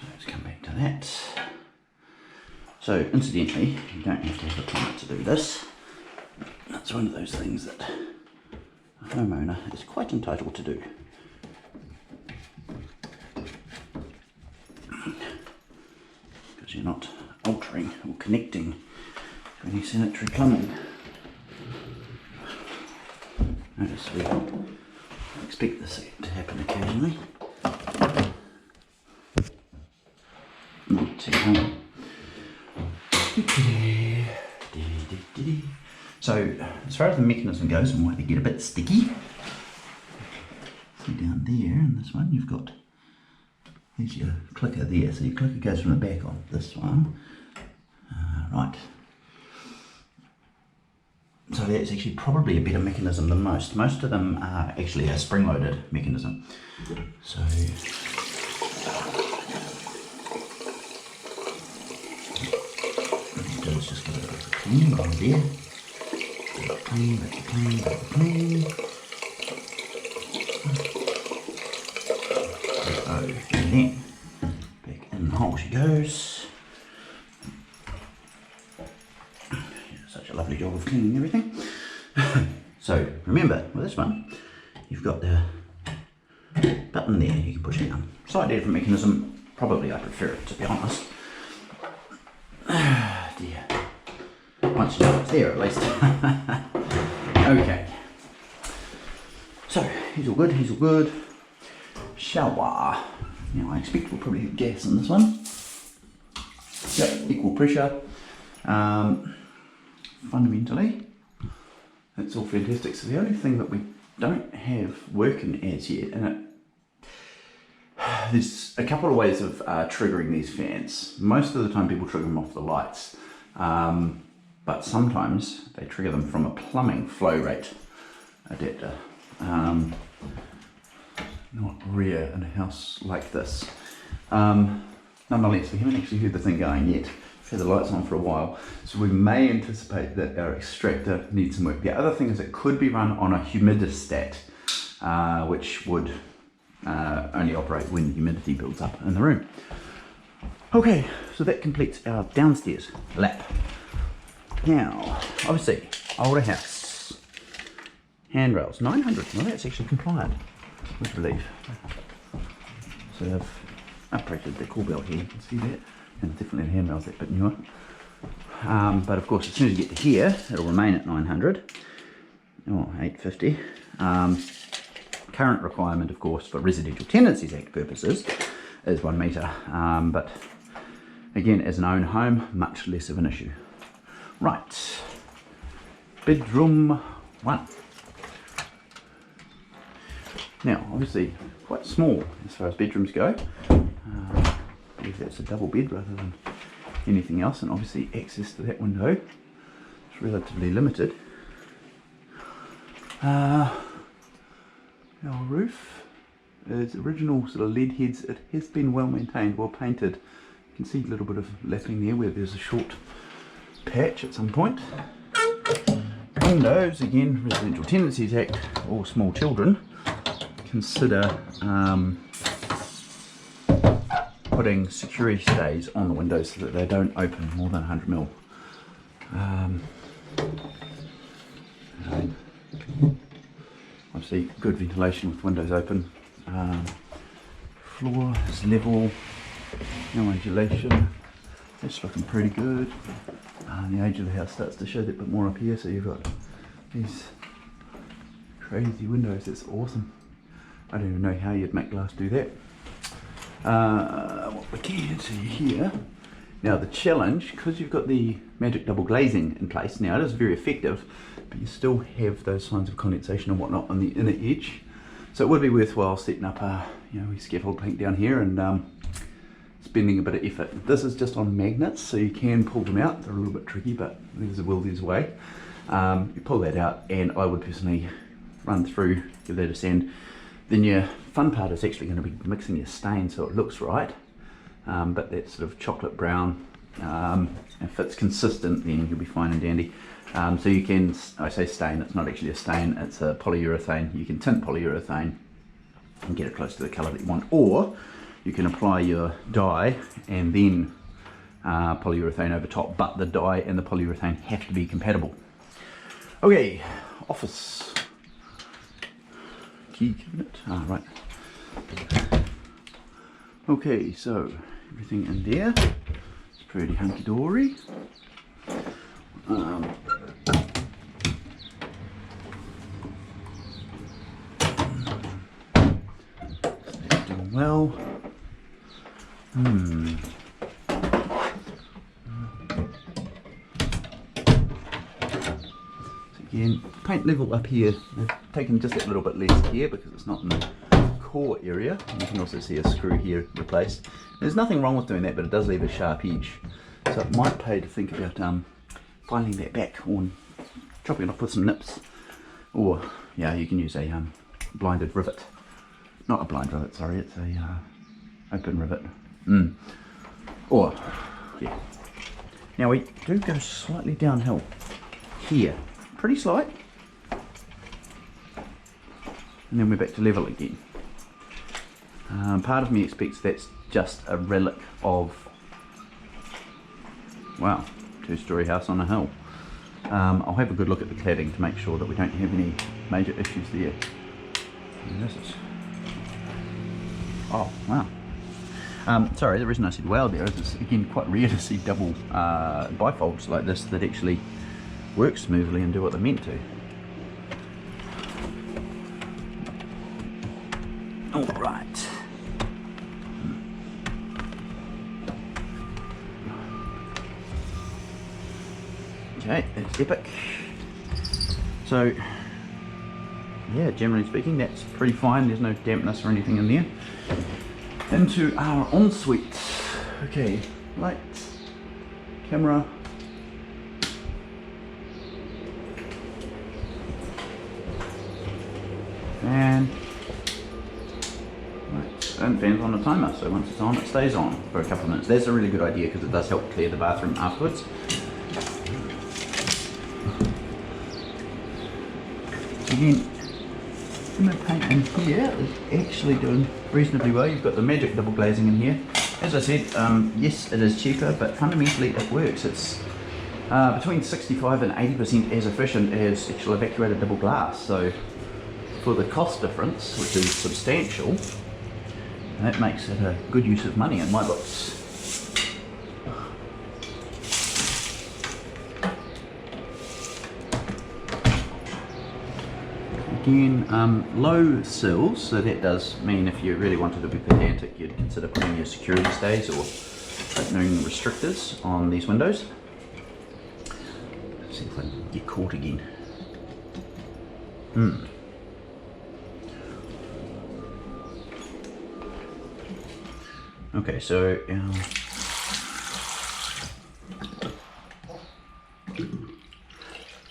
So let's come back to that. So incidentally, you don't have to have a plumber to do this. That's one of those things that a homeowner is quite entitled to do. Because you're not altering or connecting to any sanitary plumbing. Notice we expect this to happen occasionally. So, as far as the mechanism goes and why they get a bit sticky, see down there in this one you've got, there's your clicker there, so your clicker goes from the back on this one, right. So that's actually probably a better mechanism than most. Most of them are actually a spring-loaded mechanism. So let's just give it a clean on there. Clean. And then back in the hole she goes. Such a lovely job of cleaning everything. So remember, with this one, you've got the button there you can push down. Slightly different mechanism. Probably I prefer it, to be honest. Dear. Once you know it's there, at least. Okay. So he's all good. Shower. Now I expect we'll probably have gas in this one. Yep, equal pressure. Fundamentally, it's all fantastic. So the only thing that we don't have working as yet, and there's a couple of ways of triggering these fans. Most of the time people trigger them off the lights, but sometimes they trigger them from a plumbing flow rate adapter. Not rare in a house like this. Nonetheless, we haven't actually heard the thing going yet. We've had the lights on for a while, so we may anticipate that our extractor needs some work. The other thing is it could be run on a humidistat, which would only operate when humidity builds up in the room. Okay, so that completes our downstairs lap. Now, obviously, older house, handrails, 900. Well, that's actually compliant, with relief. So they've upgraded the call belt here, you can see that, and definitely the handrails that bit newer. But of course, as soon as you get to here, it'll remain at 900 or 850. Current requirement, of course, for Residential Tenancies Act purposes is 1 metre, but again, as an own home, much less of an issue. Right, bedroom 1. Now, obviously, quite small as far as bedrooms go. I believe that's a double bed rather than anything else, and obviously access to that window is relatively limited. Our roof is original sort of lead heads. It has been well maintained, well painted. You can see a little bit of lapping there where there's a short patch at some point. Windows, again, Residential Tenancies Act, or small children, consider putting security stays on the windows so that they don't open more than 100mm. Obviously good ventilation with windows open. Floor is level, no undulation. That's looking pretty good. The age of the house starts to show that bit more up here, so you've got these crazy windows. That's awesome. I don't even know how you'd make glass do that. What we can see here, now the challenge, because you've got the magic double glazing in place now, it is very effective, but you still have those signs of condensation and whatnot on the inner edge. So it would be worthwhile setting up a scaffold plank down here and spending a bit of effort. This is just on magnets, so you can pull them out. They're a little bit tricky, but there's a will, there's a way. You pull that out, and I would personally run through, give that a sand. Then your fun part is actually going to be mixing your stain so it looks right, but that sort of chocolate brown, if it's consistent, then you'll be fine and dandy. So you can, I say stain, it's not actually a stain, it's a polyurethane. You can tint polyurethane and get it close to the colour that you want, or you can apply your dye and then polyurethane over top, but the dye and the polyurethane have to be compatible. Okay, office key cabinet. Right. Okay, so everything in there is pretty hunky-dory. That's doing well. Again, paint level up here, I've taken just a little bit less here because it's not in the core area. You can also see a screw here replaced. There's nothing wrong with doing that, but it does leave a sharp edge. So it might pay to think about filing that back or chopping it off with some nips. Or, yeah, you can use a blinded rivet. Not a blind rivet, sorry, it's a open rivet. Or, yeah. Now we do go slightly downhill here. Pretty slight, and then we're back to level again. Part of me expects that's just a relic of, wow, two-story house on a hill. I'll have a good look at the cladding to make sure that we don't have any major issues there. And this is, oh wow. Sorry, the reason I said wow there is it's again quite rare to see double bifolds like this that actually work smoothly and do what they're meant to. All right. Okay, that's epic. So, yeah, generally speaking, that's pretty fine. There's no dampness or anything in there. Into our ensuite. Okay, lights, camera. And fans on a timer, so once it's on it stays on for a couple of minutes. That's a really good idea because it does help clear the bathroom afterwards. Again, the paint in here is actually doing reasonably well. You've got the magic double glazing in here. As I said, yes, it is cheaper, but fundamentally it works. It's between 65 and 80% as efficient as actual evacuated double glass. So for the cost difference, which is substantial, that makes it a good use of money in my books. Again, low sills, so that does mean if you really wanted to be pedantic, you'd consider putting your security stays or opening restrictors on these windows. Let's see if I can get caught again. Okay, so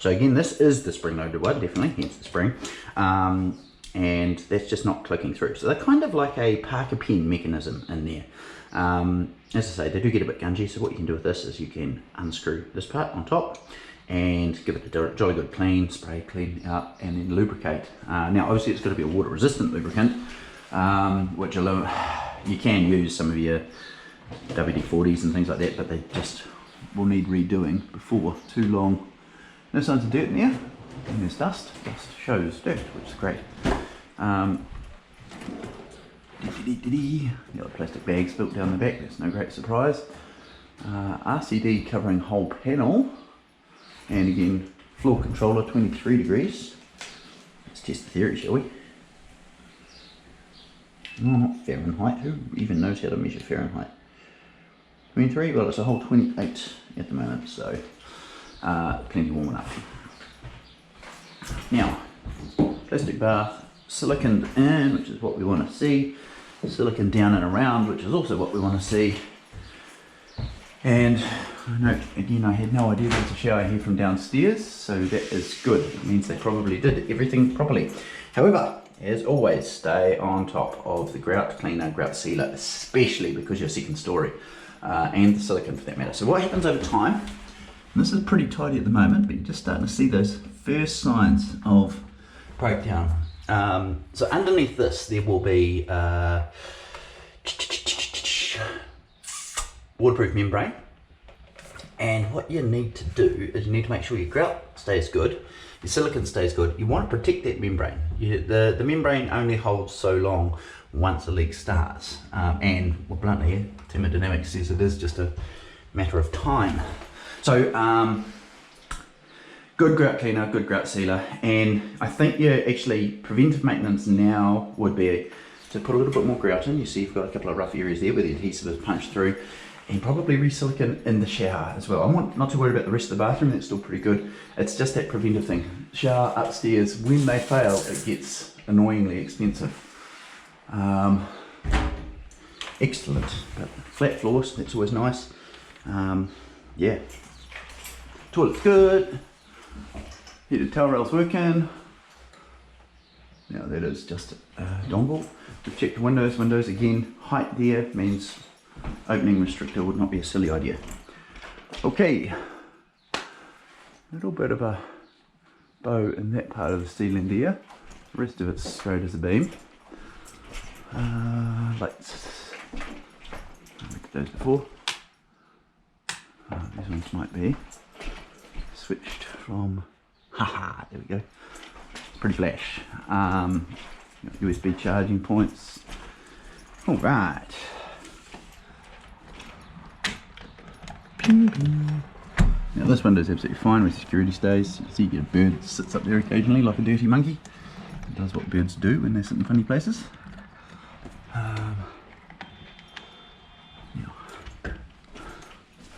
again, this is the spring-loaded one, definitely, hence the spring, and that's just not clicking through. So they're kind of like a Parker pen mechanism in there. As I say, they do get a bit gungy, so what you can do with this is you can unscrew this part on top and give it a jolly good clean, spray clean out, and then lubricate. Now, obviously, it's got to be a water-resistant lubricant, which you can use some of your WD-40s and things like that, but they just will need redoing before too long. No signs of dirt in there, and there's dust. Dust shows dirt, which is great. The other plastic bags built down the back, that's no great surprise. RCD covering whole panel, and again, floor controller 23 degrees. Let's test the theory, shall we? No, not Fahrenheit. Who even knows how to measure Fahrenheit? 23? Well, it's a whole 28 at the moment, so plenty warm enough. Now, plastic bath, silicon in, which is what we want to see. Silicon down and around, which is also what we want to see. And note, again, I had no idea there's a shower here from downstairs, so that is good. It means they probably did everything properly. However, as always, stay on top of the grout cleaner, grout sealer, especially because you're second story, and the silicone for that matter. So what happens over time, and this is pretty tidy at the moment, but you're just starting to see those first signs of breakdown. So underneath this, there will be waterproof membrane. And what you need to do is you need to make sure your grout stays good, your silicon stays good. You want to protect that membrane. The membrane only holds so long once a leak starts. And well, bluntly, thermodynamics says it is just a matter of time. So good grout cleaner, good grout sealer, and I think actually preventive maintenance now would be to put a little bit more grout in. You see you've got a couple of rough areas there where the adhesive is punched through, and probably re-silicon in the shower as well. I'm not too worried about the rest of the bathroom, that's still pretty good. It's just that preventive thing. Shower upstairs, when they fail, it gets annoyingly expensive. Excellent, but flat floors, that's always nice. Yeah, toilet's good, heated towel rail's working. Now that is just a dongle. We've checked the windows again, height there means opening restrictor would not be a silly idea. Okay, a little bit of a bow in that part of the ceiling there, the rest of it's straight as a beam. Lights, I looked at those before. These ones might be switched from, haha, there we go, pretty flash. USB charging points. All right. Now this window is absolutely fine with security stays. You see you get a bird that sits up there occasionally like a dirty monkey. It does what birds do when they sit in funny places.